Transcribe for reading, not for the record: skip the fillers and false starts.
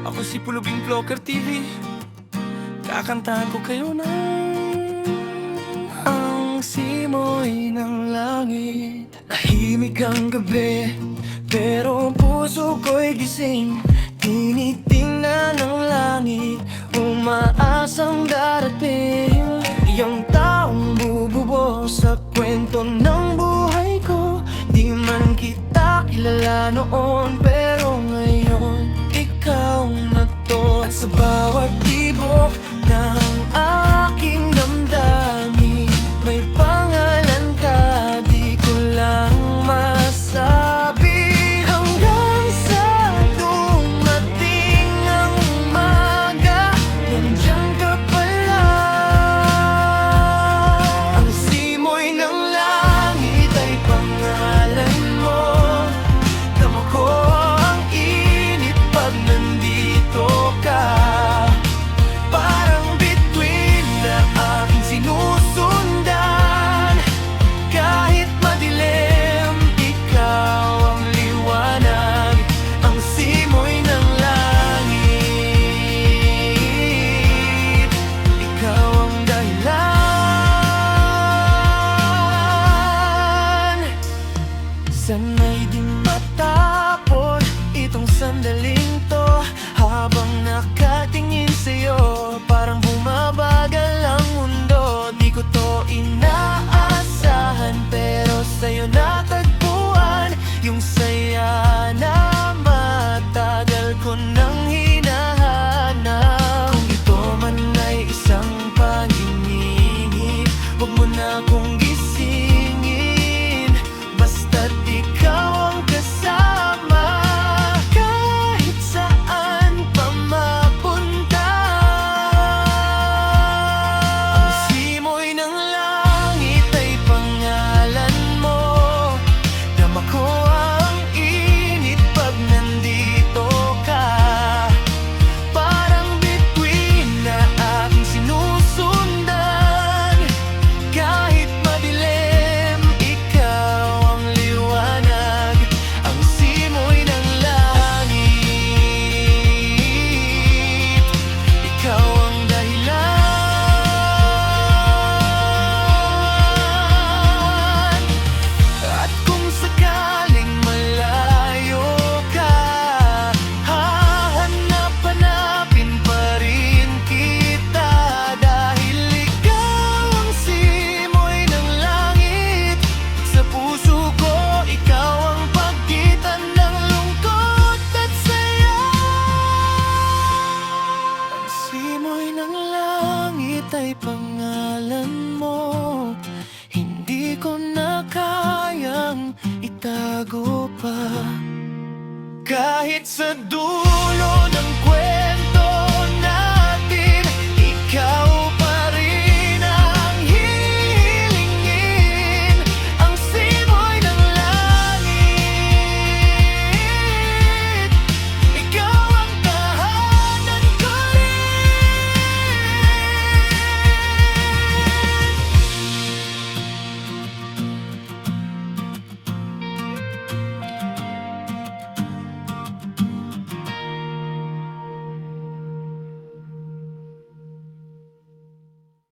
Ako si Pulubing Vlogger TV. Kakantahan ko kayo ng ang simoy ng langit. Tahimik ang gabi, pero ang puso ko'y gising. Tinitingnan ng langit, umaasang darating iyong taong bubuo sa kwento ng buhay ko. Di man kita kilala noon, pero ngayon ikaw na to. At sa bawat tibok ng aking damdamin, may pangalan ka, di ko lang masabi. Hanggang sa dumating ang umaga, nandiyan ka pala. Ang simoy ng langit ay pangalan mo. Dama ko ang init pag nandito ka. Parang bituin na aking sinusundan. Kahit madilim, ikaw ang liwanag. Ang simoy ng langit, ikaw ang dahilan. Sana'y di matapos itong sandaling to. Habang nakatingin sa'yo, parang bumabagal ang mundo. Di ko to inaasahan, pero sa'yo natagpuan yung saya na matagal ko nang hinahanap. Kung ito man ay isang pag-ibig, huwag mo na akong gisingin. Basta't ikaw ang kasama, kahit saan pa mapunta. Ang simoy ng langit ay pangalan mo. Dama ko ang init pag nandito ka. Parang bituin na aking sinusundan. Kahit madilim, ikaw ang liwanag. Ang simoy ng langit, ikaw ang dahilan. At kung sakaling malayo ka, hahanap-hanapin pa rin kita. Dahil ikaw ang simoy ng langit. Sa puso ko, ikaw ang pagitan ng lungkot at saya. Ang simoy ng langit ay pangalan mo. Hindi ko na kayang itago pa. Kahit sa dulo